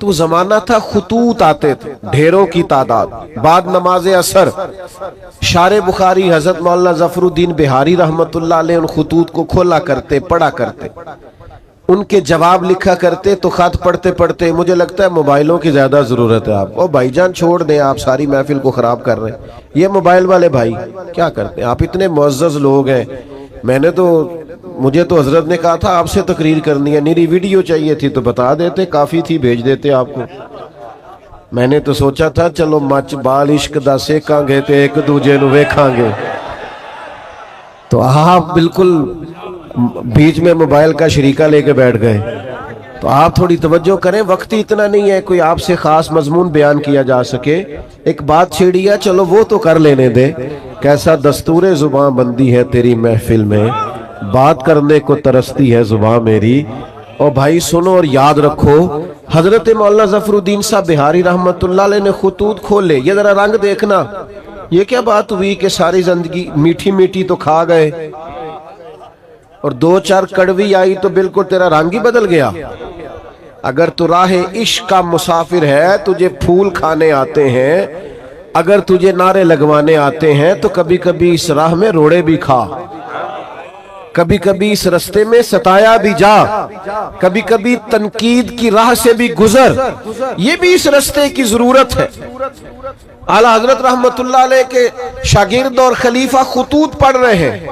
تو زمانہ تھا خطوط آتے تھے ڈھیروں کی تعداد. بعد نماز اثر شارح بخاری حضرت مولانا ظفر الدین بہاری رحمت اللہ علیہ ان خطوط کو کھولا کرتے, پڑھا کرتے, ان کے جواب لکھا کرتے. تو خط پڑھتے پڑھتے مجھے لگتا ہے موبائلوں کی زیادہ ضرورت ہے آپ. او بھائی جان چھوڑ دیں, آپ ساری محفل کو خراب کر رہے ہیں. یہ موبائل والے بھائی کیا کرتے ہیں؟ آپ اتنے معزز لوگ ہیں. مجھے تو حضرت نے کہا تھا آپ سے تقریر کرنی ہے, میری ویڈیو چاہیے تھی تو بتا دیتے, کافی تھی, بھیج دیتے آپ کو. میں نے تو سوچا تھا چلو مچ بال عشق دا سیکاں گے تے ایک دوجے نو ویکھاں گے. تو آپ بالکل بیچ میں موبائل کا شریکہ لے کے بیٹھ گئے. تو آپ تھوڑی توجہ کریں, وقت ہی اتنا نہیں ہے کوئی آپ سے خاص مضمون بیان کیا جا سکے. ایک بات چھیڑی ہے, چلو وہ تو کر لینے دے. کیسا دستور زباں بندی ہے تیری محفل میں, بات کرنے کو ترستی ہے زباں میری. اور بھائی سنو اور یاد رکھو, حضرت مولانا ظفر الدین صاحب بہاری رحمت اللہ علیہ نے خطوط کھولے. یہ ذرا رنگ دیکھنا, یہ کیا بات ہوئی کہ ساری زندگی میٹھی میٹھی تو کھا گئے اور دو چار کڑوی آئی تو بالکل تیرا رنگ ہی بدل گیا. اگر تو راہ عشق کا مسافر ہے, تجھے پھول کھانے آتے ہیں, اگر تجھے نعرے لگوانے آتے ہیں, تو کبھی کبھی اس راہ میں روڑے بھی کھا, کبھی کبھی اس رستے میں ستایا بھی جا, کبھی کبھی تنقید کی راہ سے بھی گزر. یہ بھی اس رستے کی ضرورت ہے. اعلیٰ حضرت رحمت اللہ علیہ کے شاگرد اور خلیفہ خطوط پڑھ رہے ہیں.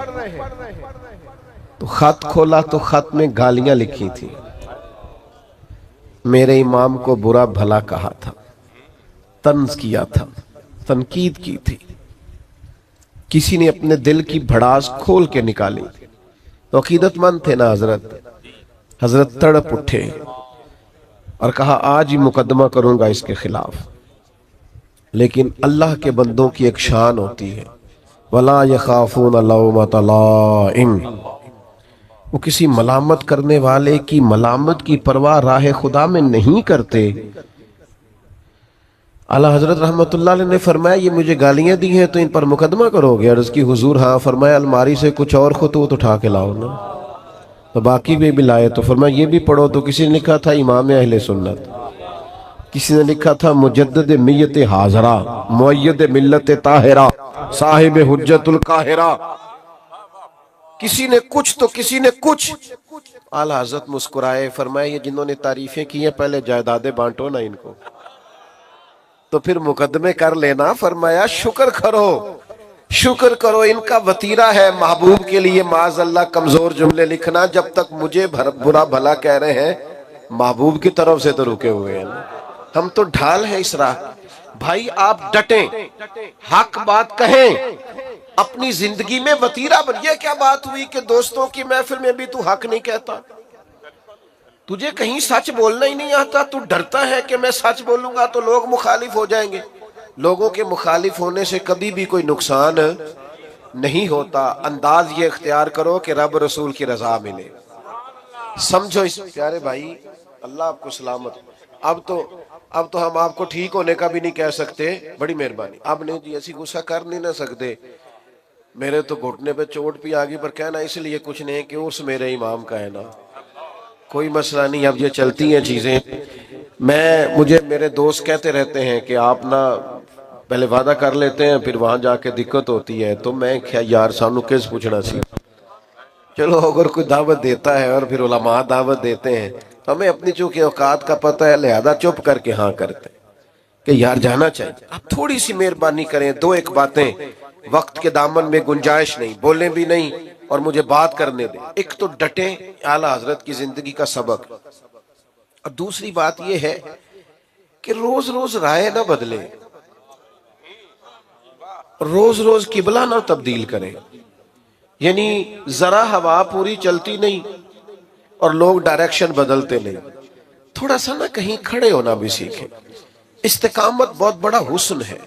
تو خط کھولا تو خط میں گالیاں لکھی تھی. میرے امام کو برا بھلا کہا تھا, طنز کیا تھا, تنقید کی تھی. کسی نے اپنے دل کی بھڑاس کھول کے نکالی. تو عقیدت مند تھے نا حضرت تڑپ اٹھے اور کہا آج ہی مقدمہ کروں گا اس کے خلاف. لیکن اللہ کے بندوں کی ایک شان ہوتی ہے, وَلَا يَخَافُونَ لَوْمَةَ لَائِمٍ. وہ کسی ملامت کرنے والے کی ملامت کی پرواہ راہ خدا میں نہیں کرتے. اعلیٰ حضرت رحمت اللہ علیہ نے فرمایا یہ مجھے گالیاں دی ہیں تو ان پر مقدمہ کرو گے؟ عرض کی حضور ہاں. فرمایا الماری سے کچھ اور خطوط اٹھا کے لاؤ نا. تو باقی بھی لائے. تو فرمایا یہ بھی پڑھو. تو کسی نے لکھا تھا امام اہل سنت, کسی نے لکھا تھا مجدد میت حاضرہ, مؤید ملت طاہرہ, صاحب حجت القاہرہ. کسی نے کچھ تو کسی نے کچھ. اعلیٰ حضرت مسکرائے, فرمایا یہ جنہوں نے تعریفیں کی ہیں پہلے جائیدادیں بانٹو نا ان کو, تو پھر مقدمے کر لینا. فرمایا شکر کرو, شکر کرو, ان کا وطیرہ ہے محبوب کے لیے معاذ اللہ کمزور جملے لکھنا. جب تک مجھے برا بھلا کہہ رہے ہیں, محبوب کی طرف سے تو رکے ہوئے ہیں. ہم تو ڈھال ہیں اس راہ. بھائی آپ ڈٹیں, حق بات کہیں, اپنی زندگی میں وطیرہ بن. یہ کیا بات ہوئی کہ دوستوں کی محفل میں بھی تو حق نہیں کہتا؟ تجھے کہیں سچ بولنا ہی نہیں آتا, تو ڈرتا ہے کہ میں سچ بولوں گا تو لوگ مخالف ہو جائیں گے. لوگوں کے مخالف ہونے سے کبھی بھی کوئی نقصان نہیں ہوتا. انداز یہ اختیار کرو کہ رب رسول کی رضا ملے. سمجھو اس پیارے بھائی, اللہ آپ کو سلامت. اب تو ہم آپ کو ٹھیک ہونے کا بھی نہیں کہہ سکتے, بڑی مہربانی. اب نہیں جی ایسی غصہ کر نہیں نہ سکتے. میرے تو گھٹنے پہ چوٹ بھی آگی, پر کہنا اس لیے کچھ نہیں کہ اس میرے امام کا ہے نا, کوئی مسئلہ نہیں. اب یہ چلتی ہیں چیزیں. مجھے میرے دوست کہتے رہتے ہیں کہ آپ نا پہلے وعدہ کر لیتے ہیں پھر وہاں جا کے دقت ہوتی ہے. تو میں کیا یار سانو کس پوچھنا سی. چلو اگر کوئی دعوت دیتا ہے اور پھر علماء دعوت دیتے ہیں, ہمیں اپنی چونکہ اوقات کا پتہ ہے, لہذا چپ کر کے ہاں کرتے کہ یار جانا چاہیے. آپ تھوڑی سی مہربانی کریں, دو ایک باتیں, وقت کے دامن میں گنجائش نہیں, بولیں بھی نہیں اور مجھے بات کرنے دیں. ایک تو ڈٹیں, اعلیٰ حضرت کی زندگی کا سبق. اور دوسری بات یہ ہے کہ روز روز رائے نہ بدلیں, روز روز قبلہ نہ تبدیل کریں. یعنی ذرا ہوا پوری چلتی نہیں اور لوگ ڈائریکشن بدلتے نہیں. تھوڑا سا نہ کہیں کھڑے ہونا بھی سیکھیں. استقامت بہت بڑا حسن ہے.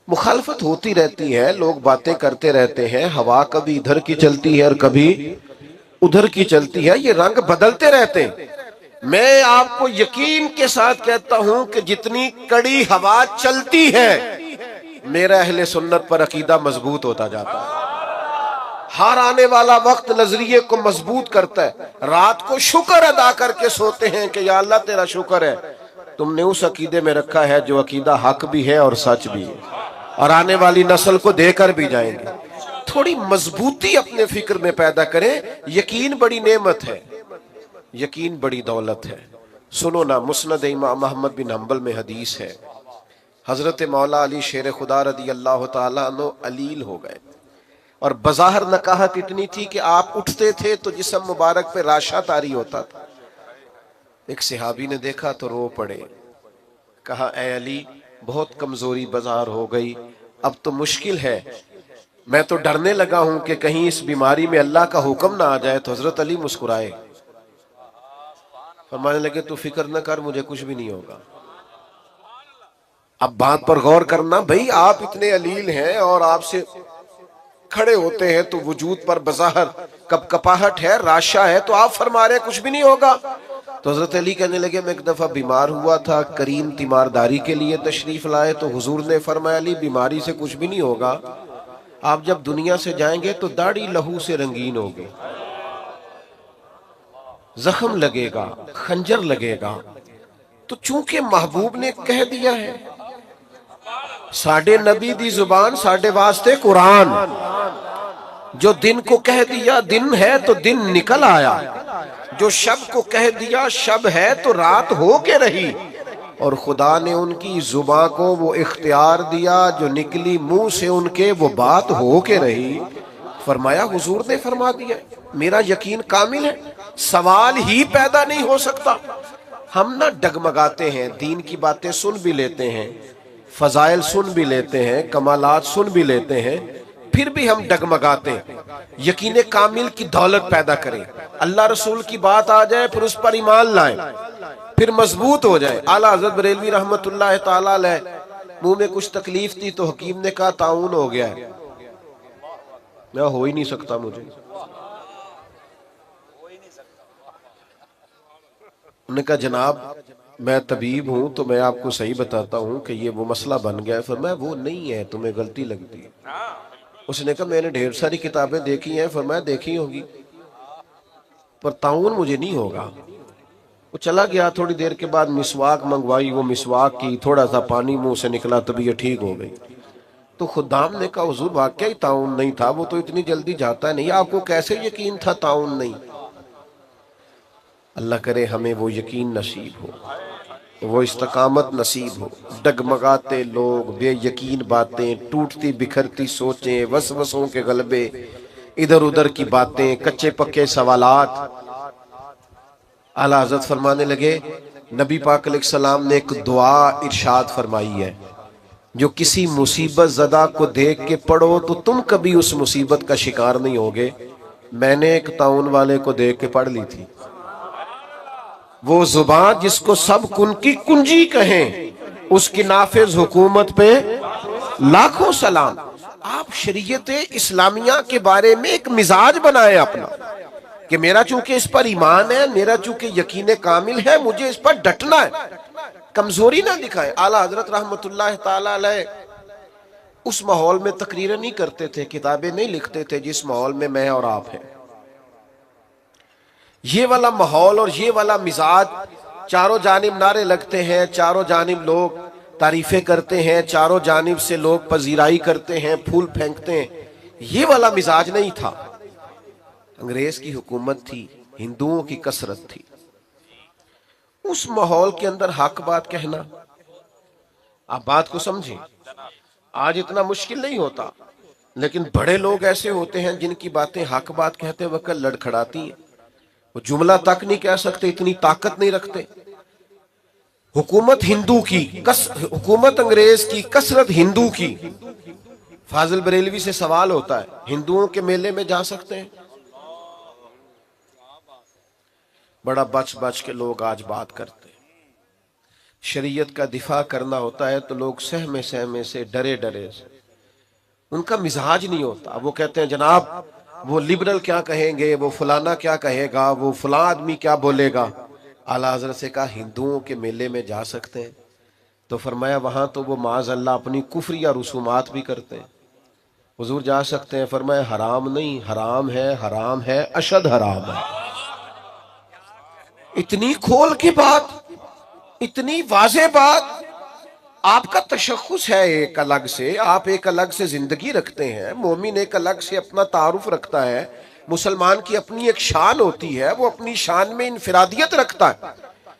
مخالفت ہوتی رہتی ہے, لوگ باتیں کرتے رہتے ہیں, ہوا کبھی ادھر کی چلتی ہے اور کبھی ادھر کی چلتی ہے, یہ رنگ بدلتے رہتے ہیں. میں آپ کو یقین کے ساتھ کہتا ہوں کہ جتنی کڑی ہوا چلتی ہے میرا اہل سنت پر عقیدہ مضبوط ہوتا جاتا ہے. ہر آنے والا وقت نظریے کو مضبوط کرتا ہے. رات کو شکر ادا کر کے سوتے ہیں کہ یا اللہ تیرا شکر ہے, تم نے اس عقیدے میں رکھا ہے جو عقیدہ حق بھی ہے اور سچ بھی ہے، اور آنے والی نسل کو دے کر بھی جائیں گے۔ تھوڑی مضبوطی اپنے فکر میں پیدا کریں۔ یقین بڑی نعمت ہے، یقین بڑی دولت ہے۔ سنو نا، مسند امام احمد بن حنبل میں حدیث ہے، حضرت مولا علی شیر خدا رضی اللہ تعالیٰ عنہ علیل ہو گئے، اور بظاہر نکاحت اتنی تھی کہ آپ اٹھتے تھے تو جسم مبارک پہ راشا طاری ہوتا تھا۔ ایک صحابی نے دیکھا تو رو پڑے، کہا اے علی بہت کمزوری بظاہر ہو گئی، اب تو مشکل ہے، میں تو ڈرنے لگا ہوں کہ کہیں اس بیماری میں اللہ کا حکم نہ آ جائے۔ تو حضرت علی مسکرائے، فرمانے لگے تو فکر نہ کر، مجھے کچھ بھی نہیں ہوگا۔ اب بات پر غور کرنا، بھئی آپ اتنے علیل ہیں اور آپ سے کھڑے ہوتے ہیں تو وجود پر بظاہر کپ کپاہٹ ہے، راشا ہے، تو آپ فرما رہے ہیں کچھ بھی نہیں ہوگا۔ تو حضرت علی کہنے لگے میں ایک دفعہ بیمار ہوا تھا، کریم تیمارداری کے لیے تشریف لائے تو حضور نے فرمایا علی بیماری سے کچھ بھی نہیں ہوگا، آپ جب دنیا سے جائیں گے تو داڑھی لہو سے رنگین ہوگی، زخم لگے گا، خنجر لگے گا۔ تو چونکہ محبوب نے کہہ دیا ہے، ساڈے نبی دی زبان ساڈے واسطے قرآن، جو دن کو کہہ دیا دن ہے تو دن نکل آیا، جو شب کو کہہ دیا شب ہے تو رات ہو کے رہی، اور خدا نے ان کی زبان کو وہ اختیار دیا جو نکلی منہ سے ان کے وہ بات ہو کے رہی۔ فرمایا حضور نے فرما دیا، میرا یقین کامل ہے، سوال ہی پیدا نہیں ہو سکتا۔ ہم نہ ڈگمگاتے ہیں، دین کی باتیں سن بھی لیتے ہیں، فضائل سن بھی لیتے ہیں، کمالات سن بھی لیتے ہیں، پھر بھی ہم ڈگمگاتے ہیں۔ یقین کامل کی دولت پیدا کریں، اللہ رسول کی بات آ جائے پھر اس پر ایمان لائیں، پھر مضبوط ہو جائے۔ اعلیٰ حضرت بریلوی رحمت اللہ تعالیٰ علیہ منہ میں کچھ تکلیف تھی تو حکیم نے کہا طاعون ہو گیا ہے، میں ہو ہی نہیں سکتا مجھے۔ انہوں نے کہا جناب میں طبیب ہوں تو میں آپ کو صحیح بتاتا ہوں کہ یہ وہ مسئلہ بن گیا ہے۔ فرمایا وہ نہیں ہے، تمہیں غلطی لگتی ہے۔ اس نے کہا میں نے ڈھیر ساری کتابیں دیکھی ہیں۔ فرمایا دیکھی ہوگی پر طاعون مجھے نہیں ہوگا۔ وہ چلا گیا، تھوڑی دیر کے بعد مسواک منگوائی، وہ مسواک کی، تھوڑا سا پانی منہ سے نکلا، طبیعت ٹھیک ہو گئی۔ تو خدام نے کہا حضور واقعی طاعون نہیں تھا، وہ تو اتنی جلدی جاتا نہیں، آپ کو کیسے یقین تھا طاعون نہیں؟ اللہ کرے ہمیں وہ یقین نصیب ہو، وہ استقامت نصیب ہو۔ ڈگمگاتے لوگ، بے یقین باتیں، ٹوٹتی بکھرتی سوچیں، وسوسوں کے غلبے، ادھر ادھر کی باتیں، کچے پکے سوالات۔ اعلیٰ حضرت فرمانے لگے نبی پاک علیہ السلام نے ایک دعا ارشاد فرمائی ہے، جو کسی مصیبت زدہ کو دیکھ کے پڑھو تو تم کبھی اس مصیبت کا شکار نہیں ہوگے۔ میں نے ایک طاعون والے کو دیکھ کے پڑھ لی تھی، وہ زبان جس کو سب کن کی کنجی کہیں، اس کی نافذ حکومت پہ لاکھوں سلام۔ آپ شریعت اسلامیہ کے بارے میں ایک مزاج بنائے اپنا کہ میرا چونکہ اس پر ایمان ہے، میرا چونکہ یقین کامل ہے، مجھے اس پر ڈٹنا ہے، کمزوری نہ دکھائے۔ اعلیٰ حضرت رحمت اللہ تعالیٰ علیہ اس ماحول میں تقریریں نہیں کرتے تھے، کتابیں نہیں لکھتے تھے جس ماحول میں میں اور آپ ہیں۔ یہ والا ماحول اور یہ والا مزاج، چاروں جانب نعرے لگتے ہیں، چاروں جانب لوگ تعریفیں کرتے ہیں، چاروں جانب سے لوگ پذیرائی کرتے ہیں، پھول پھینکتے ہیں، یہ والا مزاج نہیں تھا۔ انگریز کی حکومت تھی، ہندوؤں کی کثرت تھی، اس ماحول کے اندر حق بات کہنا، آپ بات کو سمجھیں، آج اتنا مشکل نہیں ہوتا، لیکن بڑے لوگ ایسے ہوتے ہیں جن کی باتیں حق بات کہتے وقت لڑکھڑاتی ہیں، وہ جملہ تک نہیں کہہ سکتے، اتنی طاقت نہیں رکھتے۔ حکومت ہندو کی، حکومت انگریز کی، کثرت ہندو کی۔ فاضل بریلوی سے سوال ہوتا ہے ہندوؤں کے میلے میں جا سکتے ہیں؟ بڑا بچ بچ کے لوگ آج بات کرتے ہیں، شریعت کا دفاع کرنا ہوتا ہے تو لوگ سہمے سہمے سے، ڈرے ڈرے سے، ان کا مزاج نہیں ہوتا۔ وہ کہتے ہیں جناب وہ لبرل کیا کہیں گے، وہ فلانا کیا کہے گا، وہ فلاں آدمی کیا بولے گا۔ اعلیٰ حضرت سے کہا ہندوؤں کے میلے میں جا سکتے ہیں؟ تو فرمایا وہاں تو وہ معاذ اللہ اپنی کفری یا رسومات بھی کرتے ہیں۔ حضور جا سکتے ہیں؟ فرمایا حرام نہیں، حرام ہے، حرام ہے، اشد حرام ہے۔ اتنی کھول کے بات، اتنی واضح بات، آپ کا تشخص ہے ایک الگ سے، آپ ایک الگ سے زندگی رکھتے ہیں، مومن ایک الگ سے اپنا تعارف رکھتا ہے، مسلمان کی اپنی ایک شان ہوتی ہے، وہ اپنی شان میں انفرادیت رکھتا ہے۔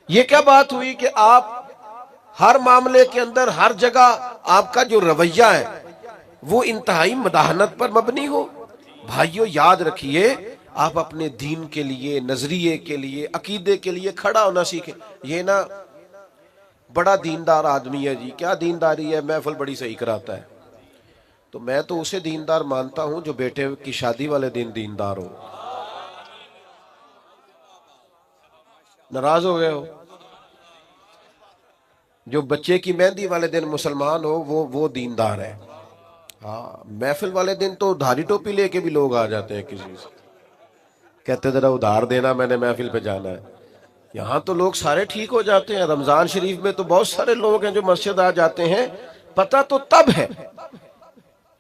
یہ کیا بات ہوئی کہ آپ ہر معاملے کے اندر ہر جگہ آپ کا جو رویہ ہے وہ انتہائی مداحنت پر مبنی ہو؟ بھائیو یاد رکھیے، آپ اپنے دین کے لیے، نظریے کے لیے، عقیدے کے لیے کھڑا ہونا سیکھیں۔ یہ نا بڑا دیندار آدمی ہے جی، کیا دینداری ہے، محفل بڑی صحیح کراتا ہے، تو میں تو اسے دیندار مانتا ہوں جو بیٹے کی شادی والے دن دیندار ہو۔ ناراض ہو گئے ہو؟ جو بچے کی مہندی والے دن مسلمان ہو وہ دیندار ہے۔ ہاں، محفل والے دن تو دھاری ٹوپی لے کے بھی لوگ آ جاتے ہیں، کسی سے کہتے ذرا ادھار دینا، میں نے محفل پہ جانا ہے۔ یہاں تو لوگ سارے ٹھیک ہو جاتے ہیں، رمضان شریف میں تو بہت سارے لوگ ہیں جو مسجد آ جاتے ہیں، پتہ تو تب ہے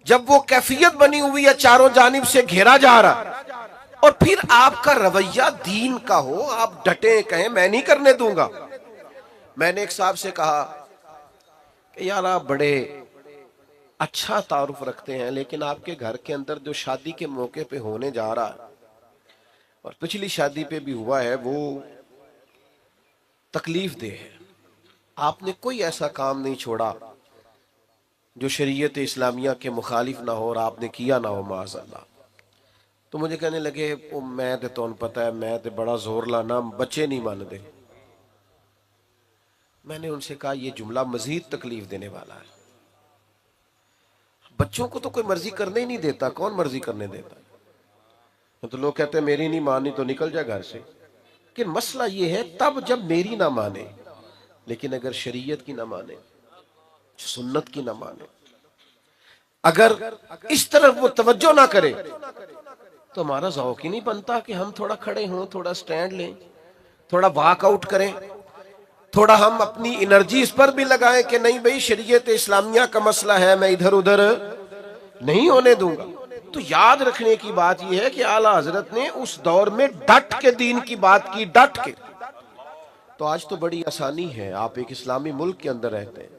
جب وہ کیفیت بنی ہوئی ہے، چاروں جانب سے گھیرا جا رہا، اور پھر آپ کا رویہ دین کا ہو، آپ ڈٹیں کہیں میں نہیں کرنے دوں گا۔ میں نے ایک صاحب سے کہا کہ یار آپ بڑے اچھا تعارف رکھتے ہیں، لیکن آپ کے گھر کے اندر جو شادی کے موقع پہ ہونے جا رہا ہے اور پچھلی شادی پہ بھی ہوا ہے، وہ تکلیف دہ ہے۔ آپ نے کوئی ایسا کام نہیں چھوڑا جو شریعت اسلامیہ کے مخالف نہ ہو اور آپ نے کیا نہ ہو، معاذ اللہ۔ تو مجھے کہنے لگے میں تو پتہ ہے، میں تو بڑا زور لانا، بچے نہیں مان دے۔ میں نے ان سے کہا یہ جملہ مزید تکلیف دینے والا ہے۔ بچوں کو تو کوئی مرضی کرنے ہی نہیں دیتا، کون مرضی کرنے دیتا؟ تو لوگ کہتے ہیں میری نہیں مانی تو نکل جائے گھر سے، لیکن مسئلہ یہ ہے تب جب میری نہ مانے، لیکن اگر شریعت کی نہ مانے، سنت کی نہ مانے، اگر اس طرف وہ توجہ نہ کرے، تو ہمارا ذوق ہی نہیں بنتا کہ ہم تھوڑا کھڑے ہوں، تھوڑا سٹینڈ لیں، تھوڑا واک آؤٹ کریں، تھوڑا ہم اپنی انرجی اس پر بھی لگائیں کہ نہیں بھئی شریعت اسلامیہ کا مسئلہ ہے، میں ادھر ادھر نہیں ہونے دوں گا۔ تو یاد رکھنے کی بات یہ ہے کہ اعلیٰ حضرت نے اس دور میں ڈٹ کے دین کی بات کی، ڈٹ کے۔ تو آج تو بڑی آسانی ہے، آپ ایک اسلامی ملک کے اندر رہتے ہیں،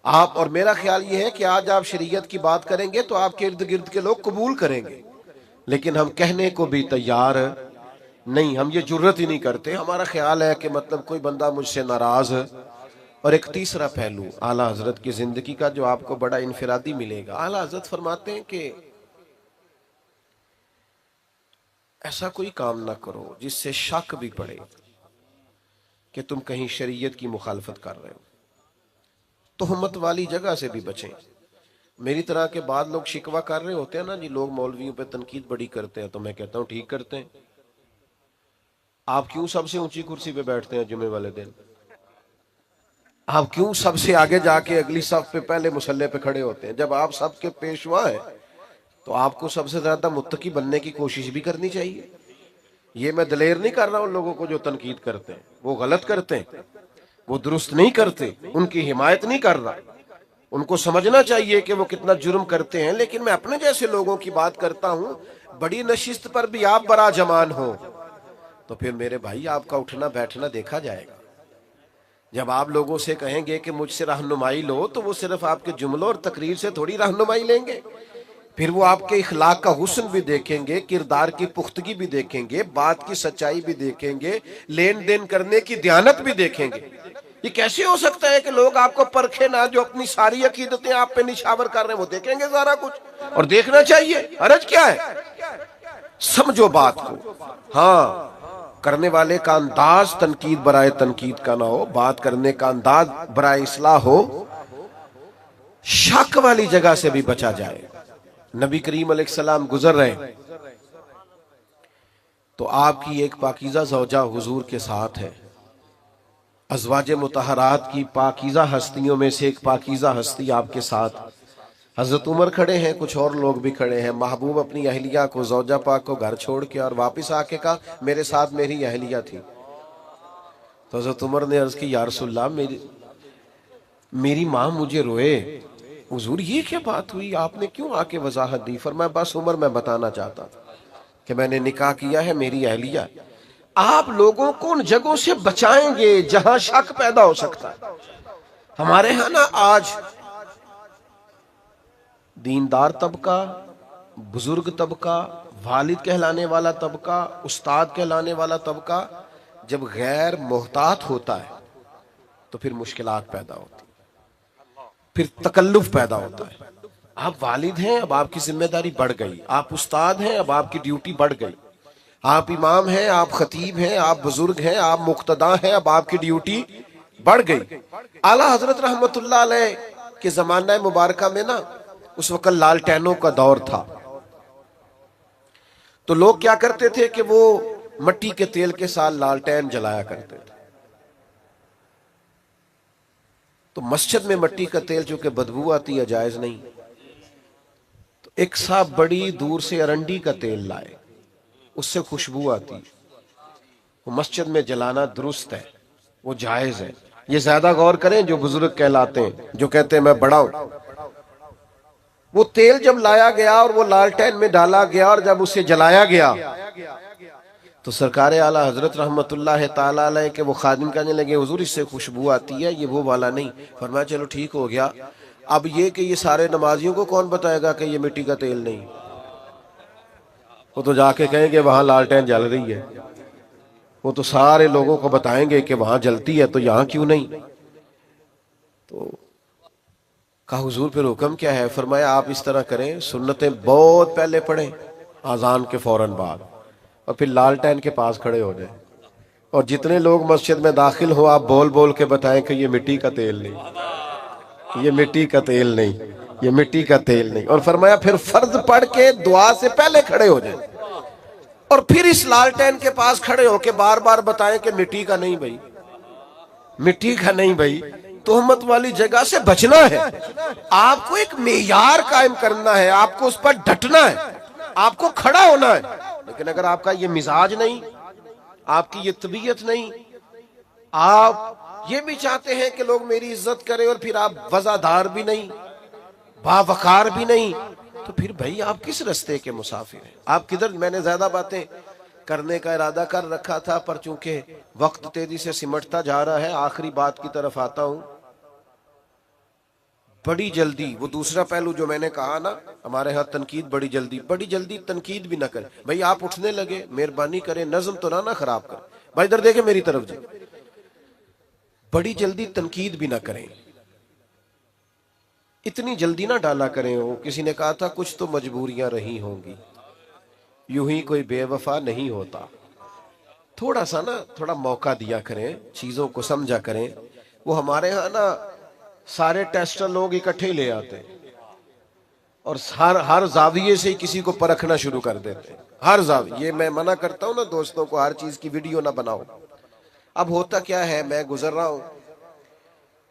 آپ اور میرا خیال یہ ہے کہ آج آپ شریعت کی بات کریں گے تو آپ کے ارد گرد کے لوگ قبول کریں گے، لیکن ہم کہنے کو بھی تیار نہیں، ہم یہ جرت ہی نہیں کرتے۔ ہمارا خیال ہے کہ مطلب کوئی بندہ مجھ سے ناراض ہے۔ اور ایک تیسرا پہلو اعلیٰ حضرت کی زندگی کا جو آپ کو بڑا انفرادی ملے گا، اعلیٰ حضرت فرماتے ہیں کہ ایسا کوئی کام نہ کرو جس سے شک بھی پڑے کہ تم کہیں شریعت کی مخالفت کر رہے ہو۔ تہمت والی جگہ سے بھی بچیں۔ میری طرح کے بعد لوگ شکوہ کر رہے ہوتے ہیں نا جی، لوگ مولویوں پہ تنقید بڑی کرتے ہیں، تو میں کہتا ہوں ٹھیک کرتے ہیں۔ آپ کیوں سب سے اونچی کرسی پہ بیٹھتے ہیں جمعے والے دن؟ آپ کیوں سب سے آگے جا کے اگلی صف پہ پہلے مصلی پہ کھڑے ہوتے ہیں؟ جب آپ سب کے پیشوا ہیں تو آپ کو سب سے زیادہ متقی بننے کی کوشش بھی کرنی چاہیے۔ یہ میں دلیر نہیں کر رہا ان لوگوں کو جو تنقید کرتے ہیں، وہ غلط کرتے ہیں، وہ درست نہیں کرتے، ان کی حمایت نہیں کر رہا، ان کو سمجھنا چاہیے کہ وہ کتنا جرم کرتے ہیں، لیکن میں اپنے جیسے لوگوں کی بات کرتا ہوں۔ بڑی نشست پر بھی آپ برا جمان ہو تو پھر میرے بھائی آپ کا اٹھنا بیٹھنا دیکھا جائے گا۔ جب آپ لوگوں سے کہیں گے کہ مجھ سے رہنمائی لو، تو وہ صرف آپ کے جملوں اور تقریر سے تھوڑی رہنمائی لیں گے، پھر وہ آپ کے اخلاق کا حسن بھی دیکھیں گے، کردار کی پختگی بھی دیکھیں گے، بات کی سچائی بھی دیکھیں گے، لین دین کرنے کی دیانت بھی دیکھیں گے۔ یہ کیسے ہو سکتا ہے کہ لوگ آپ کو پرکھے نہ، جو اپنی ساری عقیدتیں آپ پہ نشاور کر رہے ہیں وہ دیکھیں گے سارا کچھ، اور دیکھنا چاہیے، حرج کیا ہے؟ سمجھو بات کو۔ ہاں، کرنے والے کا انداز تنقید برائے تنقید کا نہ ہو، بات کرنے کا انداز برائے اصلاح ہو، شک والی جگہ سے بھی بچا جائے۔ نبی کریم علیہ السلام گزر رہے تو آپ کی ایک پاکیزہ زوجہ حضور کے ساتھ ہے۔ ازواج مطہرات کی پاکیزہ ہستیوں میں سے ایک پاکیزہ ہستی آپ کے ساتھ، حضرت عمر کھڑے ہیں، کچھ اور لوگ بھی کھڑے ہیں۔ محبوب اپنی اہلیہ کو، زوجہ پاک کو گھر چھوڑ کے اور واپس آ کے کہا میرے ساتھ میری اہلیہ تھی۔ تو حضرت عمر نے عرض کی یا رسول اللہ، میری ماں مجھے روئے۔ حضور یہ کیا بات ہوئی، آپ نے کیوں آ کے وضاحت دی؟ فرمایا بس عمر میں بتانا چاہتا تھا کہ میں نے نکاح کیا ہے، میری اہلیہ۔ آپ لوگوں کو ان جگہوں سے بچائیں گے جہاں شک پیدا ہو سکتا ہے. ہمارے ہاں نا آج دیندار طبقہ، بزرگ طبقہ، والد کہلانے والا طبقہ، استاد کہلانے والا طبقہ جب غیر محتاط ہوتا ہے تو پھر مشکلات پیدا ہوتی، پھر تکلف پیدا ہوتا ہے. آپ والد ہیں، اب آپ کی ذمہ داری بڑھ گئی. آپ استاد ہیں، اب آپ کی ڈیوٹی بڑھ گئی. آپ امام ہیں، آپ خطیب ہیں، آپ بزرگ ہیں، آپ مقتدا ہیں، اب آپ کی ڈیوٹی بڑھ گئی. اعلیٰ حضرت رحمت اللہ علیہ کے زمانہ مبارکہ میں نا اس وقت لالٹینوں کا دور تھا. تو لوگ کیا کرتے تھے کہ وہ مٹی کے تیل کے ساتھ لالٹین جلایا کرتے تھے. تو مسجد میں مٹی کا تیل چونکہ بدبو آتی ہے، جائز نہیں. تو ایک صاحب بڑی دور سے ارنڈی کا تیل لائے، اس سے خوشبو آتی. وہ مسجد میں جلانا درست ہے، وہ جائز ہے. یہ زیادہ غور کریں جو بزرگ کہلاتے ہیں، جو کہتے ہیں میں بڑا ہوں. وہ تیل جب لایا گیا اور وہ لالٹین میں ڈالا گیا اور جب اسے جلایا گیا تو سرکار اعلیٰ حضرت رحمت اللہ تعالیٰ علیہ کے وہ خادم کہنے لگے حضور اس سے خوشبو آتی ہے، یہ وہ والا نہیں. فرمایا چلو ٹھیک ہو گیا. اب یہ کہ یہ سارے نمازیوں کو کون بتائے گا کہ یہ مٹی کا تیل نہیں؟ وہ تو جا کے کہیں گے وہاں لالٹین جل رہی ہے. وہ تو سارے لوگوں کو بتائیں گے کہ وہاں جلتی ہے تو یہاں کیوں نہیں. تو کہا حضور پھر حکم کیا ہے؟ فرمایا آپ اس طرح کریں، سنتیں بہت پہلے پڑھیں اذان کے فوراً بعد، اور پھر لالٹین کے پاس کھڑے ہو جائیں، اور جتنے لوگ مسجد میں داخل ہو آپ بول بول کے بتائیں کہ یہ مٹی کا تیل نہیں، یہ مٹی کا تیل نہیں، یہ مٹی کا تیل نہیں. اور فرمایا پھر فرض پڑھ کے دعا سے پہلے کھڑے ہو جائیں اور پھر اس لالٹین کے پاس کھڑے ہو کے بار بار بتائیں کہ مٹی کا نہیں بھائی، مٹی کا نہیں بھائی. تہمت والی جگہ سے بچنا ہے. آپ کو ایک معیار قائم کرنا ہے، آپ کو اس پر ڈٹنا ہے، آپ کو کھڑا ہونا ہے. لیکن اگر آپ کا یہ مزاج نہیں، آپ کی یہ طبیعت نہیں، آپ یہ بھی چاہتے ہیں کہ لوگ میری عزت کریں اور پھر آپ وزادار بھی نہیں، باوقار بھی نہیں، تو پھر بھائی آپ کس رستے کے مسافر ہیں؟ آپ کدھر؟ میں نے زیادہ باتیں کرنے کا ارادہ کر رکھا تھا پر چونکہ وقت تیزی سے سمٹتا جا رہا ہے آخری بات کی طرف آتا ہوں. بڑی جلدی وہ دوسرا پہلو جو میں نے کہا نا، ہمارے ہاں تنقید بڑی جلدی تنقید بھی نہ کریں. بھائی آپ اٹھنے لگے، مہربانی کریں نظم تو نہ خراب کریں. بھائی ادھر دیکھیں میری طرف جی، بڑی جلدی تنقید بھی نہ کریں، اتنی جلدی نہ ڈالا کریں. وہ کسی نے کہا تھا کچھ تو مجبوریاں رہی ہوں گی، یوں ہی کوئی بے وفا نہیں ہوتا. تھوڑا سا نا تھوڑا موقع دیا کریں، چیزوں کو سمجھا کریں. وہ ہمارے ہاں نا سارے ٹیسٹر لوگ اکٹھے لے آتے ہیں اور ہر زاویے سے کسی کو پرکھنا شروع کر دیتے ہیں. ہر زاویے، یہ میں منع کرتا ہوں نا دوستوں کو ہر چیز کی ویڈیو نہ بناؤ. اب ہوتا کیا ہے، میں گزر رہا ہوں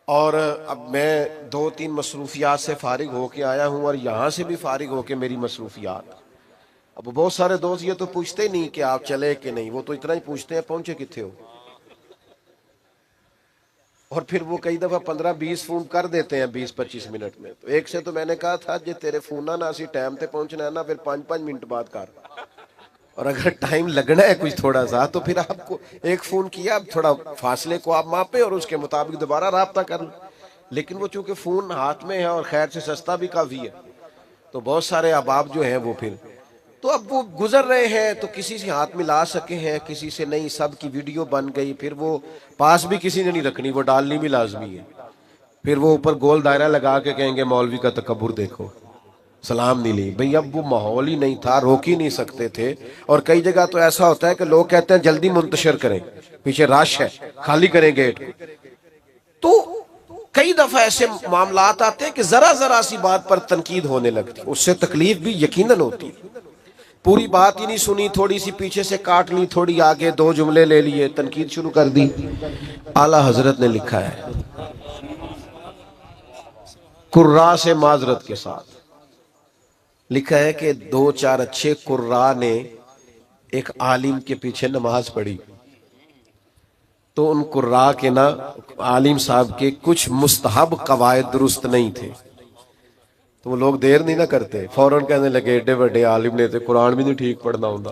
اور اب میں 2-3 مصروفیات سے فارغ ہو کے آیا ہوں اور یہاں سے بھی فارغ ہو کے میری مصروفیات. اب بہت سارے دوست یہ تو پوچھتے نہیں کہ آپ چلے کہ نہیں، وہ تو اتنا ہی پوچھتے ہیں پہنچے کتنے ہو. اور پھر وہ کئی دفعہ 15-20 فون کر دیتے ہیں 20-25 منٹ میں. تو ایک سے تو میں نے کہا تھا جی تیرے فون نہ اسی ٹائم تے پہنچنا ہے نا، پھر 5-5 منٹ بعد کر، اور اگر ٹائم لگنا ہے کچھ تھوڑا سا تو پھر آپ کو ایک فون کیا، اب تھوڑا فاصلے کو آپ ماپے اور اس کے مطابق دوبارہ رابطہ کر لیں. لیکن وہ چونکہ فون ہاتھ میں ہے اور خیر سے سستا بھی کافی ہے، تو بہت سارے احباب جو ہیں وہ پھر تو اب وہ گزر رہے ہیں تو کسی سے ہاتھ ملا سکے ہیں، کسی سے نہیں. سب کی ویڈیو بن گئی، پھر وہ پاس بھی کسی نے نہیں رکھنی، وہ ڈالنی بھی لازمی ہے. پھر وہ اوپر گول دائرہ لگا کے کہیں گے مولوی کا تکبر دیکھو، سلام نہیں لی. بھئی اب وہ ماحول ہی نہیں تھا، روک ہی نہیں سکتے تھے. اور کئی جگہ تو ایسا ہوتا ہے کہ لوگ کہتے ہیں جلدی منتشر کریں، پیچھے رش ہے، خالی کریں گیٹ کو. تو کئی دفعہ ایسے معاملات آتے ہیں کہ ذرا سی بات پر تنقید ہونے لگتی، اس سے تکلیف بھی یقیناً ہوتی. پوری بات ہی نہیں سنی، تھوڑی سی پیچھے سے کاٹ لی، تھوڑی آگے 2 جملے لے لیے، تنقید شروع کر دی. اعلیٰ حضرت نے لکھا ہے قراء سے معذرت کے ساتھ، لکھا ہے کہ 2-4 اچھے قراء نے ایک عالم کے پیچھے نماز پڑھی تو ان قراء کے نا عالم صاحب کے کچھ مستحب قواعد درست نہیں تھے. تو وہ لوگ دیر نہیں نہ کرتے، فوراً کہنے لگے ایڈے بڑے عالم نے تو قرآن بھی نہیں ٹھیک پڑھنا ہوں.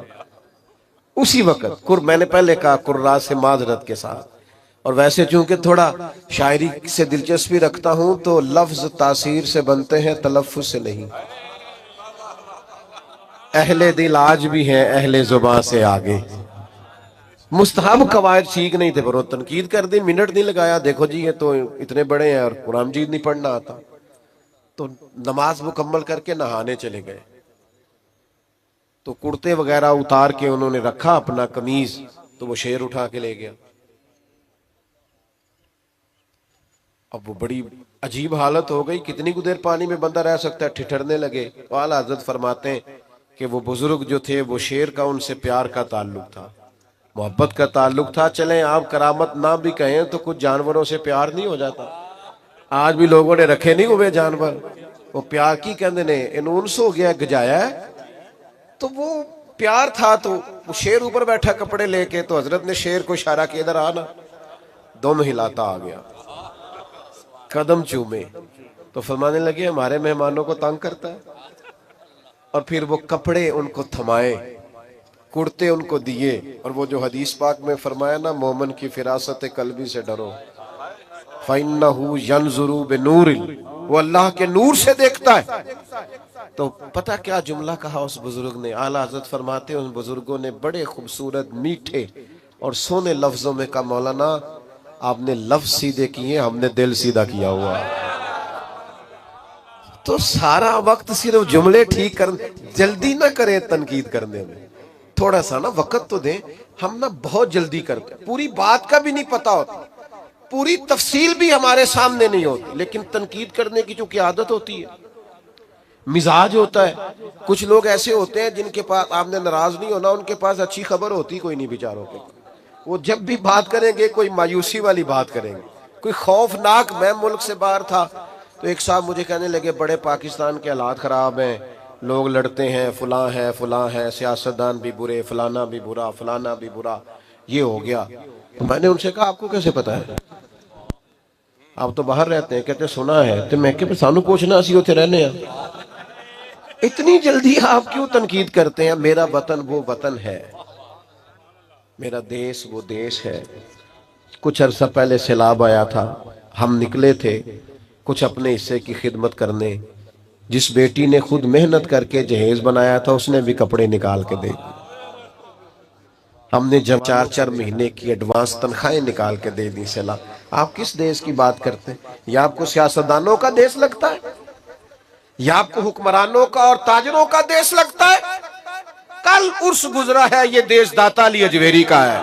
اسی وقت میں نے پہلے کہا قرا سے معذرت کے ساتھ، اور ویسے چونکہ تھوڑا شاعری سے دلچسپی رکھتا ہوں تو لفظ تاثیر سے بنتے ہیں، تلفظ سے نہیں۔ اہل دل آج بھی ہیں اہل زباں سے آگے۔ مستحب قواعد ٹھیک نہیں تھے، پر وہ تنقید کر دی، منٹ نہیں لگایا، دیکھو جی یہ تو اتنے بڑے ہیں اور قرآن مجید نہیں پڑھنا آتا، تو نماز مکمل کر کے نہانے چلے گئے، تو کرتے وغیرہ اتار کے انہوں نے رکھا اپنا قمیض، تو وہ شیر اٹھا کے لے گیا۔ اب وہ بڑی عجیب حالت ہو گئی، کتنی کو دیر پانی میں بندہ رہ سکتا ہے، ٹھٹھرنے لگے۔ اعلیٰ حضرت فرماتے ہیں کہ وہ بزرگ جو تھے وہ شیر کا ان سے پیار کا تعلق تھا، محبت کا تعلق تھا۔ چلیں آپ کرامت نہ بھی کہیں تو کچھ جانوروں سے پیار نہیں ہو جاتا؟ آج بھی لوگوں نے رکھے نہیں ہوئے جانور، وہ پیار کی کہندے نے انونس ہو گیا، گجایا ہے، تو وہ پیار تھا۔ تو وہ شیر اوپر بیٹھا کپڑے لے کے، تو حضرت نے شیر کو اشارہ کیا ادھر آنا، دم ہلاتا آ گیا، قدم چومے، تو فرمانے لگے ہمارے مہمانوں کو تنگ کرتا ہے۔ اور پھر وہ کپڑے ان کو تھمائے، کرتے ان کو دیے، اور وہ جو حدیث پاک میں فرمایا نا، مومن کی فراست قلبی سے ڈرو، فَإِنَّهُ يَنْظُرُ بِنُورٍ، وہ اللہ کے نور سے دیکھتا ہے۔ تو پتہ کیا جملہ کہا اس بزرگ نے؟ اعلیٰ حضرت فرماتے ہیں ان بزرگوں نے بڑے خوبصورت میٹھے اور سونے لفظوں میں کہا، مولانا آپ نے لفظ سیدھے کیے، ہم نے دل سیدھا کیا ہوا۔ تو سارا وقت صرف جملے ٹھیک کرنے، جلدی نہ کریں تنقید کرنے میں، تھوڑا سا نا وقت تو دیں۔ ہم نا بہت جلدی کرتے ہیں، پوری بات کا بھی نہیں پتا ہوتا، پوری تفصیل بھی ہمارے سامنے نہیں ہوتی، لیکن تنقید کرنے کی جو عادت ہوتی ہے، مزاج ہوتا ہے۔ کچھ لوگ ایسے ہوتے ہیں جن کے پاس آپ نے ناراض نہیں ہونا، ان کے پاس اچھی خبر ہوتی کوئی نہیں بیچاروں کے، وہ جب بھی بات کریں گے کوئی مایوسی والی بات کریں گے، کوئی خوفناک۔ میں ملک سے باہر تھا تو ایک صاحب مجھے کہنے لگے بڑے پاکستان کے حالات خراب ہیں، لوگ لڑتے ہیں، فلاں ہے، سیاستدان بھی برے، فلانا بھی برا، فلانا بھی برا، یہ ہو گیا۔ تو میں نے ان سے کہا آپ کو کیسے پتا ہے؟ آپ تو باہر رہتے ہیں۔ کہتے سنا ہے۔ تو میں کہ سانو پوچھنا اسی ہوتے رہنے ہیں، اتنی جلدی آپ کیوں تنقید کرتے ہیں؟ میرا وطن وہ وطن ہے، میرا دیش وہ دیش ہے۔ کچھ عرصہ پہلے سیلاب آیا تھا، ہم نکلے تھے کچھ اپنے حصے کی خدمت کرنے۔ جس بیٹی نے خود محنت کر کے جہیز بنایا تھا اس نے بھی کپڑے نکال کے دے دی۔ ہم نے جب 4 مہینے کی ایڈوانس تنخواہیں نکال کے دے دی سیلاب۔ آپ کس دیش کی بات کرتے ہیں؟ یا آپ کو سیاستدانوں کا دیش لگتا ہے، یا آپ کو حکمرانوں کا اور تاجروں کا دیش لگتا ہے؟ کل عرس گزرا ہے، یہ دیش داتا علی اجویری کا ہے،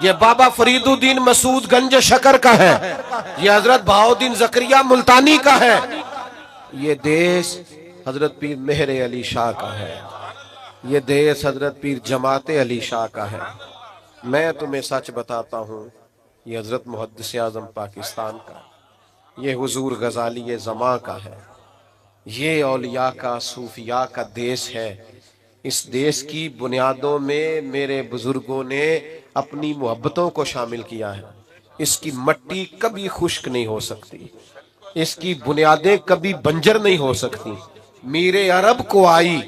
یہ بابا فرید الدین مسعود گنج شکر کا ہے، یہ حضرت بہاؤالدین زکریا ملتانی کا ہے، یہ دیش حضرت پیر مہر علی شاہ کا ہے، یہ دیش حضرت پیر جماعت علی شاہ کا ہے۔ میں تمہیں سچ بتاتا ہوں، یہ حضرت محدث اعظم پاکستان کا، یہ حضور غزالی زماں کا ہے، یہ اولیاء کا صوفیاء کا دیش ہے۔ اس دیش کی بنیادوں میں میرے بزرگوں نے اپنی محبتوں کو شامل کیا ہے۔ اس کی مٹی کبھی خشک نہیں ہو سکتی، اس کی بنیادیں کبھی بنجر نہیں ہو سکتی۔ میرے عرب کو آئی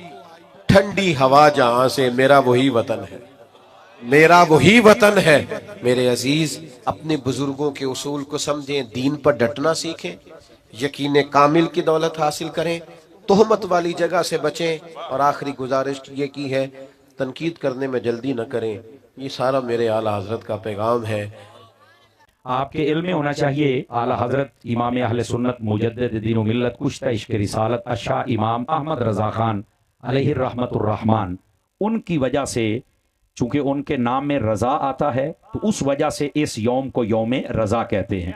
ٹھنڈی ہوا جہاں سے، میرا وہی وطن ہے، میرا وہی وطن ہے۔ میرے عزیز، اپنے بزرگوں کے اصول کو سمجھیں، دین پر ڈٹنا سیکھیں، یقین کامل کی دولت حاصل کریں، تہمت والی جگہ سے بچیں، اور آخری گزارش یہ کی ہے تنقید کرنے میں جلدی نہ کریں۔ یہ سارا میرے اعلیٰ حضرت کا پیغام ہے۔ آپ کے علم میں ہونا چاہیے اعلیٰ حضرت امام اہل سنت مجدد دین و ملت کشتہ عشق رسالت الشاہ امام احمد رضا خان علیہ الرحمت الرحمن، ان کی وجہ سے، چونکہ ان کے نام میں رضا آتا ہے تو اس وجہ سے اس یوم کو یوم رضا کہتے ہیں۔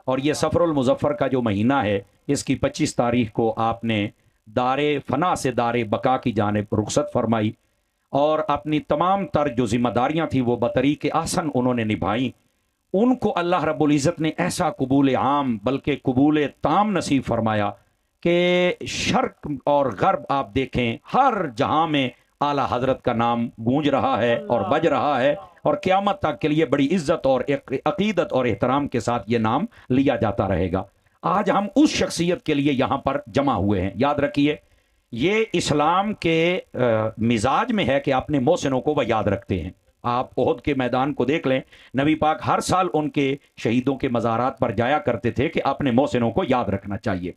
اور یہ صفر المظفر کا جو مہینہ ہے، اس کی 25 تاریخ کو آپ نے دار فنا سے دار بقا کی جانب رخصت فرمائی، اور اپنی تمام تر جو ذمہ داریاں تھیں وہ بطریق احسن انہوں نے نبھائیں۔ ان کو اللہ رب العزت نے ایسا قبول عام بلکہ قبول تام نصیب فرمایا کہ شرق اور غرب آپ دیکھیں، ہر جہاں میں اعلیٰ حضرت کا نام گونج رہا ہے اور بج رہا ہے، اور قیامت تک کے لیے بڑی عزت اور عقیدت اور احترام کے ساتھ یہ نام لیا جاتا رہے گا۔ آج ہم اس شخصیت کے لیے یہاں پر جمع ہوئے ہیں۔ یاد رکھیے، یہ اسلام کے مزاج میں ہے کہ اپنے محسنوں کو وہ یاد رکھتے ہیں. آپ احد کے میدان کو دیکھ لیں, نبی پاک ہر سال ان کے شہیدوں کے مزارات پر جایا کرتے تھے کہ اپنے محسنوں کو یاد رکھنا چاہیے.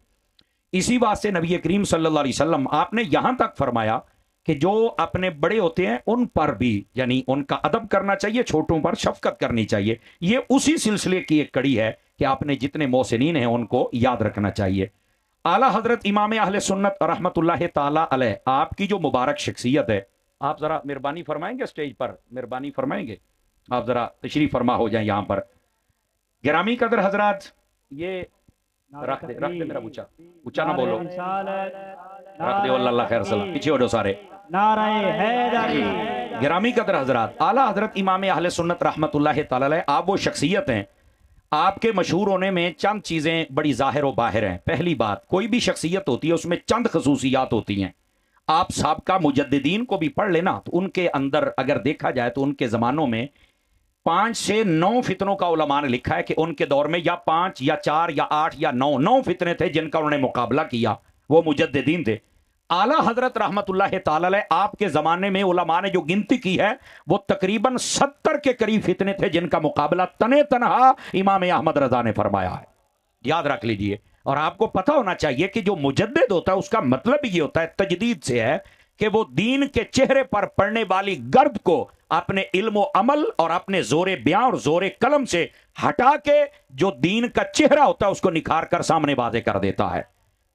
اسی واسطے نبی کریم صلی اللہ علیہ وسلم آپ نے یہاں تک فرمایا کہ جو اپنے بڑے ہوتے ہیں ان پر بھی یعنی ان کا ادب کرنا چاہیے, چھوٹوں پر شفقت کرنی چاہیے. یہ اسی سلسلے کی ایک کڑی ہے کہ آپ نے جتنے محسنین ہیں ان کو یاد رکھنا چاہیے. اعلیٰ حضرت امام اہل سنت رحمۃ اللہ تعالی علیہ, آپ کی جو مبارک شخصیت ہے, آپ ذرا مہربانی فرمائیں گے سٹیج پر, مہربانی فرمائیں گے آپ ذرا تشریف فرما ہو جائیں یہاں پر. گرامی قدر حضرات, یہ رکھ دے میرا اونچا نہ بولو, رکھ دے اللہ خیر سلام, پیچھے ہو جاؤ سارے. نعرہ حیدری. گرامی قدر حضرات, اعلیٰ حضرت امام اہل سنت رحمۃ اللہ تعالی علیہ, آپ وہ شخصیت ہیں, آپ کے مشہور ہونے میں چند چیزیں بڑی ظاہر و باہر ہیں. پہلی بات, کوئی بھی شخصیت ہوتی ہے اس میں چند خصوصیات ہوتی ہیں. آپ سابقہ مجددین کو بھی پڑھ لینا تو ان کے اندر اگر دیکھا جائے تو ان کے زمانوں میں 5 سے 9 فتنوں کا علماء نے لکھا ہے کہ ان کے دور میں یا 5 یا 4 یا 8 یا 9 فتنے تھے جن کا انہوں نے مقابلہ کیا, وہ مجددین تھے. اعلیٰ حضرت رحمت اللہ تعالی علیہ, آپ کے زمانے میں علماء نے جو گنتی کی ہے وہ تقریباً 70 کے قریب فتنے تھے جن کا مقابلہ تنہا امام احمد رضا نے فرمایا ہے. یاد رکھ لیجئے. اور آپ کو پتہ ہونا چاہیے کہ جو مجدد ہوتا ہے اس کا مطلب یہ ہوتا ہے, تجدید سے ہے, کہ وہ دین کے چہرے پر پڑنے والی گرد کو اپنے علم و عمل اور اپنے زور بیان اور زور قلم سے ہٹا کے جو دین کا چہرہ ہوتا ہے اس کو نکھار کر سامنے واضح کر دیتا ہے.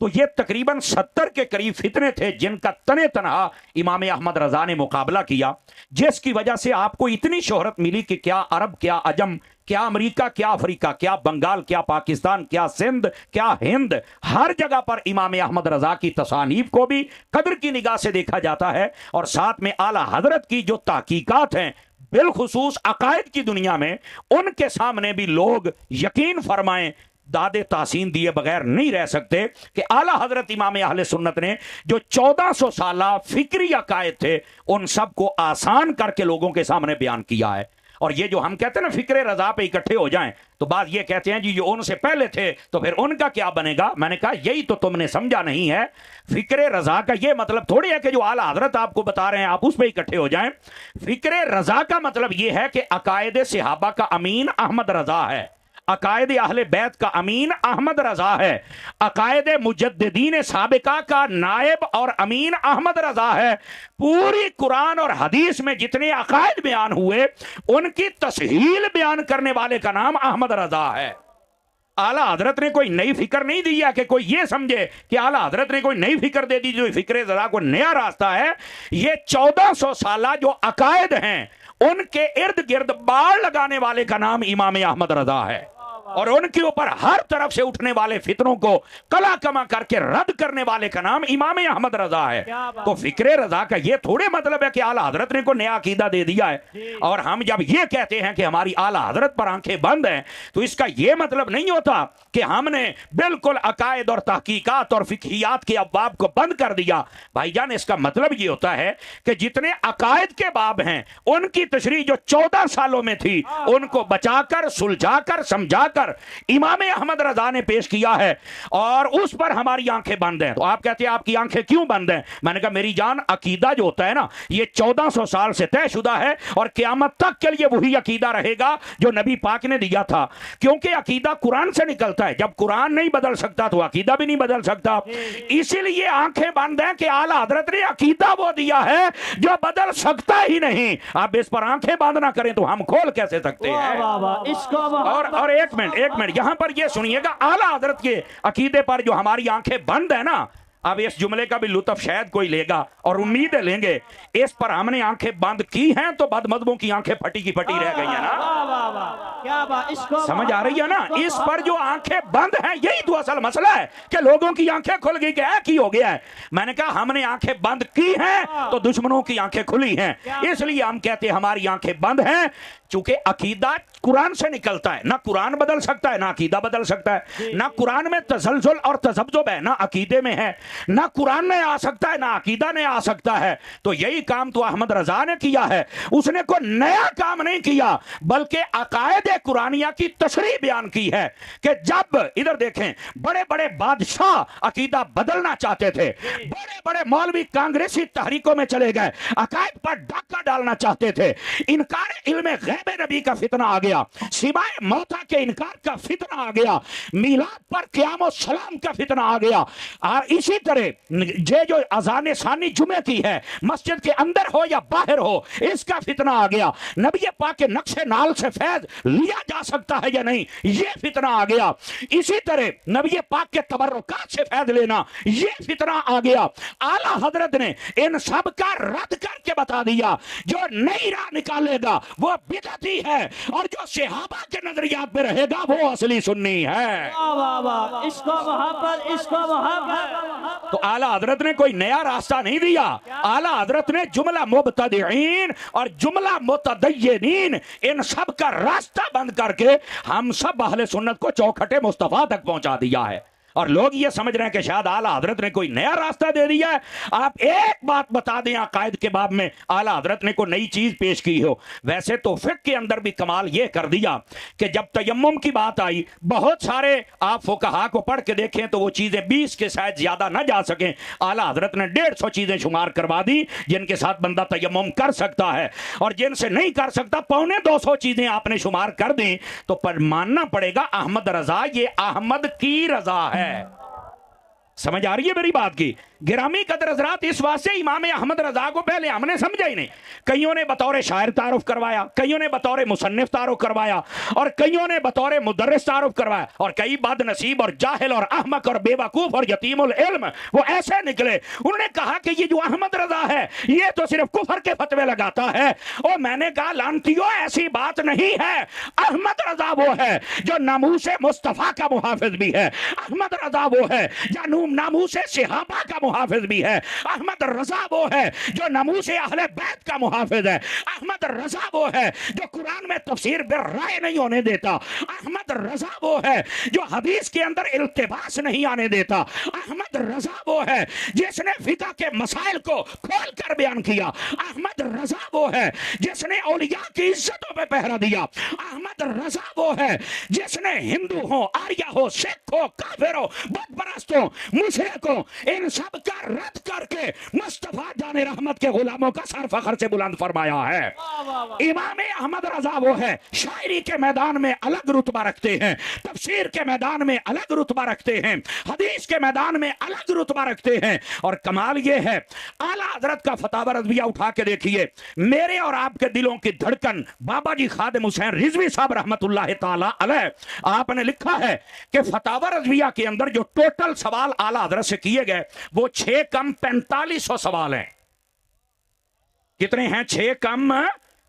تو یہ تقریباً 70 کے قریب فتنے تھے جن کا تنہا امام احمد رضا نے مقابلہ کیا, جس کی وجہ سے آپ کو اتنی شہرت ملی کہ کیا عرب, کیا عجم, کیا امریکہ, کیا افریقہ, کیا بنگال, کیا پاکستان, کیا سندھ, کیا ہند, ہر جگہ پر امام احمد رضا کی تصانیف کو بھی قدر کی نگاہ سے دیکھا جاتا ہے. اور ساتھ میں اعلیٰ حضرت کی جو تحقیقات ہیں بالخصوص عقائد کی دنیا میں, ان کے سامنے بھی لوگ یقین فرمائیں داد تحسین دیے بغیر نہیں رہ سکتے کہ اعلیٰ حضرت امام اہل سنت نے جو 1400 سالہ فکری عقائد تھے ان سب کو آسان کر کے لوگوں کے سامنے بیان کیا ہے. اور یہ جو ہم کہتے ہیں نا فکر رضا پہ اکٹھے ہو جائیں, تو بعض یہ کہتے ہیں جی جو ان سے پہلے تھے تو پھر ان کا کیا بنے گا. میں نے کہا یہی تو تم نے سمجھا نہیں ہے. فکر رضا کا یہ مطلب تھوڑی ہے کہ جو اعلیٰ حضرت آپ کو بتا رہے ہیں آپ اس پہ اکٹھے ہو جائیں. فکر رضا کا مطلب یہ ہے کہ عقائد صحابہ کا امین احمد رضا ہے, عقائد اہل بیت کا امین احمد رضا ہے, عقائد مجددین سابقہ کا نائب اور امین احمد رضا ہے. پوری قرآن اور حدیث میں جتنے عقائد بیان ہوئے ان کی تسہیل بیان کرنے والے کا نام احمد رضا ہے. اعلیٰ حضرت نے کوئی نئی فکر نہیں دیا کہ کوئی یہ سمجھے کہ اعلیٰ حضرت نے کوئی نئی فکر دے دی جو فکر رضا کو نیا راستہ ہے. یہ 1400 سالہ جو عقائد ہیں ان کے ارد گرد باڑ لگانے والے کا نام امام احمد رضا ہے, اور ان کے اوپر ہر طرف سے اٹھنے والے فتنوں کو کلا کما کر کے رد کرنے والے کا نام امام احمد رضا ہے. تو فکر رضا کا یہ تھوڑے مطلب ہے کہ اعلیٰ حضرت نے کوئی نیا عقیدہ دے دیا ہے. اور ہم جب یہ کہتے ہیں کہ ہماری اعلیٰ حضرت پر آنکھیں بند ہیں تو اس کا یہ مطلب نہیں ہوتا کہ ہم نے بالکل عقائد اور تحقیقات اور فقہیات کے ابواب کو بند کر دیا. بھائی جان, اس کا مطلب یہ ہوتا ہے کہ جتنے عقائد کے باب ہیں ان کی تشریح جو 14 سالوں میں تھی ان کو بچا کر, سلجھا کر, سمجھا کر امام احمد رضا نے پیش کیا ہے, اور اس پر ہماری آنکھیں بند ہیں. تو آپ کہتے ہیں آپ کی آنکھیں کیوں بند ہیں؟ میں نے کہا میری جان, عقیدہ جو ہوتا ہے نا یہ 1400 سال سے طے شدہ ہے اور قیامت تک کے لیے وہی عقیدہ رہے گا جو نبی پاک نے دیا تھا, کیونکہ عقیدہ قرآن سے نکلتا ہے. جب قرآن نہیں بدل سکتا تو عقیدہ بھی نہیں بدل سکتا. اسی لیے آنکھیں بند ہیں کہ اعلیٰ حضرت نے عقیدہ وہ دیا ہے جو بدل سکتا ہی نہیں. آپ اس پر آنکھیں بند نہ کریں تو ہم کھول کیسے سکتے ہیں؟ اور ایک منٹ یہاں پر یہ سنیے گا, اعلیٰ حضرت کے عقیدے پر جو ہماری آنکھیں بند ہیں نا, اب اس جملے کا بھی لطف شاید کوئی لے گا اور امیدیں لیں گے, اس پر ہم نے آنکھیں بند کی ہیں تو بد مذہبوں کی آنکھیں پھٹی کی پھٹی رہ گئی ہیں نا. سمجھ آ رہی ہے نا؟ اس پر جو آنکھیں بند ہیں یہی تو اصل مسئلہ ہے کہ لوگوں کی آنکھیں کھل گئی کہ کی ہو گیا ہے. میں نے کہا ہم نے آنکھیں بند کی ہیں تو دشمنوں کی آنکھیں کھلی ہیں, اس لیے ہم کہتے ہیں ہماری آنکھیں بند ہیں. چونکہ عقیدہ قرآن سے نکلتا ہے, نہ قرآن بدل سکتا ہے نہ عقیدہ بدل سکتا ہے, نہ قرآن میں تزلزل اور تذبذب ہے نہ عقیدے میں ہے, نہ قرآن میں آ سکتا ہے نہ عقیدہ میں آ سکتا ہے. تو یہی کام تو احمد رضا نے کیا ہے. اس نے کوئی نیا کام نہیں کیا بلکہ عقائد قرآنیہ کی تشریح بیان کی ہے کہ جب ادھر دیکھیں بڑے بڑے بادشاہ عقیدہ بدلنا چاہتے تھے, بڑے بڑے مولوی کانگریسی تحریکوں میں چلے گئے, عقائد پر ڈاکہ ڈالنا چاہتے تھے, انکار علم غیب نبی کا فتنہ آ گیا, سوائے موتا کے انکار کا فتنہ آ گیا, میلاد پر قیام و سلام کا فتنہ آ گیا, اور اسی طرح جو اذان ثانی جمعے کی ہے مسجد کے اندر ہو یا باہر ہو اس کا فتنہ آ گیا, نبی پاک کے نقش نال سے فیض لیا جا سکتا ہے یا نہیں یہ فتنہ آ گیا, اسی طرح نبی پاک کے تبرکات سے فیض لینا یہ فتنہ آ گیا. اعلیٰ حضرت نے ان سب کا رد کر کے بتا دیا جو نئی راہ نکالے گا وہ بدعتی ہے اور جو صحابہ کے نظریات پہ رہے گا وہ اصلی سنی ہے. عشق و محبت, عشق و محبت. تو اعلیٰ حضرت نے کوئی نیا راستہ نہیں دیا, اعلیٰ حضرت نے جملہ مبتدعین اور جملہ متدینین ان سب کا راستہ بند کر کے ہم سب اہل سنت کو چوکھٹے مصطفیٰ تک پہنچا دیا ہے. اور لوگ یہ سمجھ رہے ہیں کہ شاید اعلیٰ حضرت نے کوئی نیا راستہ دے دیا ہے. آپ ایک بات بتا دیں عقائد کے باب میں اعلیٰ حضرت نے کوئی نئی چیز پیش کی ہو. ویسے تو فقہ کے اندر بھی کمال یہ کر دیا کہ جب تیمم کی بات آئی بہت سارے آپ فقہا کو پڑھ کے دیکھیں تو وہ چیزیں 20 کے شاید زیادہ نہ جا سکیں, اعلیٰ حضرت نے 150 چیزیں شمار کروا دی جن کے ساتھ بندہ تیمم کر سکتا ہے, اور جن سے نہیں کر سکتا 250 چیزیں آپ نے شمار کر دیں. تو پر ماننا پڑے گا احمد رضا یہ احمد کی رضا ہے. سمجھ آ رہی ہے میری بات کی؟ گرامی قدر حضرات, اس واسطے امام احمد رضا کو پہلے ہم نے سمجھا ہی نہیں. کئیوں نے بطور شاعر تعارف کروایا, کئیوں نے بطور مصنف تعارف کروایا, اور کئیوں نے بطور مدرس تعارف کروایا, اور کئی بد نصیب اور جاہل اور احمق اور بے وقوف اور یتیم العلم وہ ایسے نکلے. انہوں نے کہا کہ یہ جو احمد رضا ہے یہ تو صرف کفر کے فتوے لگاتا ہے. اور میں نے کہا لعنتیو ایسی بات نہیں ہے, احمد رضا وہ ہے جو ناموس مصطفیٰ کا محافظ بھی ہے, احمد رضا وہ ہے جو ناموس صحابہ کا محافظ بھی ہے, احمد رضا وہ ہے جو ناموس اہل بیت کا محافظ ہے, احمد رضا وہ ہے جو قرآن میں تفسیر بالرائے نہیں ہونے دیتا, احمد رضا وہ ہے جو حدیث کے اندر التباس نہیں آنے دیتا, احمد رضا وہ ہے جس نے فقہ کے مسائل کو کھول کر بیان کیا, احمد رضا وہ ہے جس نے اولیاء کی عزتوں پہ پہرا دیا, احمد رضا وہ ہے جس نے ہندو ہو, آریہ ہو, سکھ ہو, کافر ہو, بت پرست ہو, مشرک ہو, ان سب کا رد کر کے مصطفیٰ جان رحمت کے غلاموں کا سر فخر سے بلند فرمایا ہے. امام احمد رضا وہ ہے شاعری کے میدان میں الگ رتبہ رکھتے ہیں, تفسیر کے میدان میں الگ رتبہ رکھتے ہیں, حدیث کے میدان میں الگ رتبہ رکھتے ہیں. اور کمال یہ ہے اعلیٰ حضرت کا فتاوی رضویہ اٹھا کے دیکھیے, میرے اور آپ کے دلوں کی دھڑکن بابا جی خادم حسین رضوی صاحب رحمت اللہ تعالی علیہ, آپ نے لکھا ہے کہ فتاوی رضویہ کے اندر جو ٹوٹل سوال اعلیٰ حضرت سے کیے گئے وہ 6 کم 4500 سوال ہیں. کتنے ہیں؟ 6 کم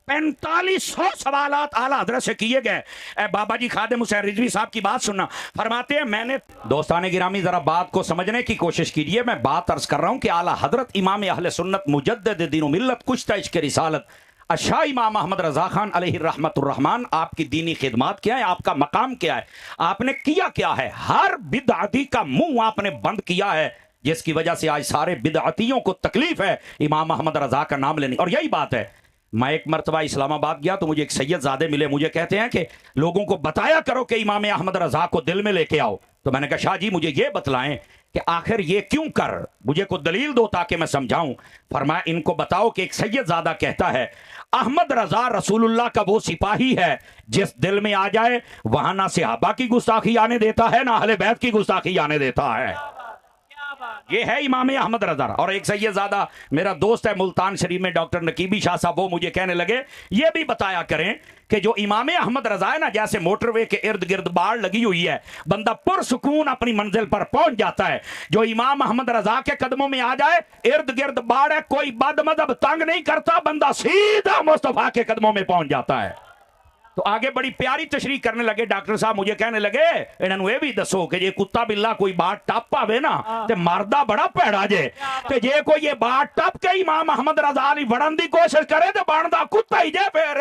4500 سوالات اعلیٰ حضرت سے کیے گئے. اے بابا جی خادم حسین رضوی صاحب کی بات سننا, فرماتے ہیں میں نے دوستان گرامی ذرا بات کو سمجھنے کی کوشش کیجئے. میں بات عرض کر رہا ہوں کہ اعلیٰ حضرت امام اہل سنت مجدد دین و ملت کشتہ عشق رسالت شاہ امام احمد رضا خان علیہ الرحمت الرحمن, آپ کی دینی خدمات کیا ہے, آپ کا مقام کیا ہے, آپ نے کیا کیا ہے؟ ہر بدعتی کا منہ آپ نے بند کیا ہے جس کی وجہ سے آج سارے بدعتیوں کو تکلیف ہے امام احمد رضا کا نام لینے. اور یہی بات ہے, میں ایک مرتبہ اسلام آباد گیا تو مجھے ایک سید زادے ملے, مجھے کہتے ہیں کہ لوگوں کو بتایا کرو کہ امام احمد رضا کو دل میں لے کے آؤ. تو میں نے کہا شاہ جی مجھے یہ بتلائیں کہ آخر یہ کیوں کر, مجھے کو دلیل دو تاکہ میں سمجھاؤں. فرمایا ان کو بتاؤ کہ ایک سید زادہ کہتا ہے احمد رضا رسول اللہ کا وہ سپاہی ہے جس دل میں آ جائے وہاں نہ صحابہ کی گستاخی آنے دیتا ہے نہ اہل بیت کی گستاخی آنے دیتا ہے. یہ ہے امام احمد رضا. اور ایک سید زادہ میرا دوست ہے ملتان شریف میں ڈاکٹر نقیبی شاہ صاحب, وہ مجھے کہنے لگے یہ بھی بتایا کریں کہ جو امام احمد رضا ہے نا, جیسے موٹر وے کے ارد گرد باڑ لگی ہوئی ہے, بندہ پرسکون اپنی منزل پر پہنچ جاتا ہے. جو امام احمد رضا کے قدموں میں آ جائے, ارد گرد باڑ ہے, کوئی بد مذہب تنگ نہیں کرتا, بندہ سیدھا مصطفیٰ کے قدموں میں پہنچ جاتا ہے. تو آگے بڑی پیاری تشریح کرنے لگے ڈاکٹر صاحب, مجھے کہنے لگے انہوں یہ بھی دسو کہ یہ کتا بلا کوئی بات ٹپ پاوے نا تے مردہ بڑا پیڑا جے, تے جے کوئی یہ بات ٹپ کے امام احمد رضا علی وڑن دی کوشش کرے تے باندا کتا ہی جے پھر.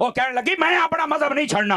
ਉਹ ਕਹਿਣ ਲੱਗੀ ਮੈਂ ਆਪਣਾ ਮਜ਼ਹਬ ਨਹੀਂ ਛੱਡਣਾ।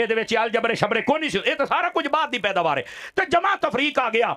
ਇਹਦੇ ਵਿੱਚ ਅਲਜਬਰੇ ਸ਼ਬਰੇ ਕੋਈ ਨਹੀਂ ਸੀ, ਇਹ ਤਾਂ ਸਾਰਾ ਕੁਝ ਬਾਅਦ ਦੀ ਪੈਦਾਵਾਰ ਹੈ। ਤੇ ਜਮਾ ਤਫਰੀਕ ਆ ਗਿਆ,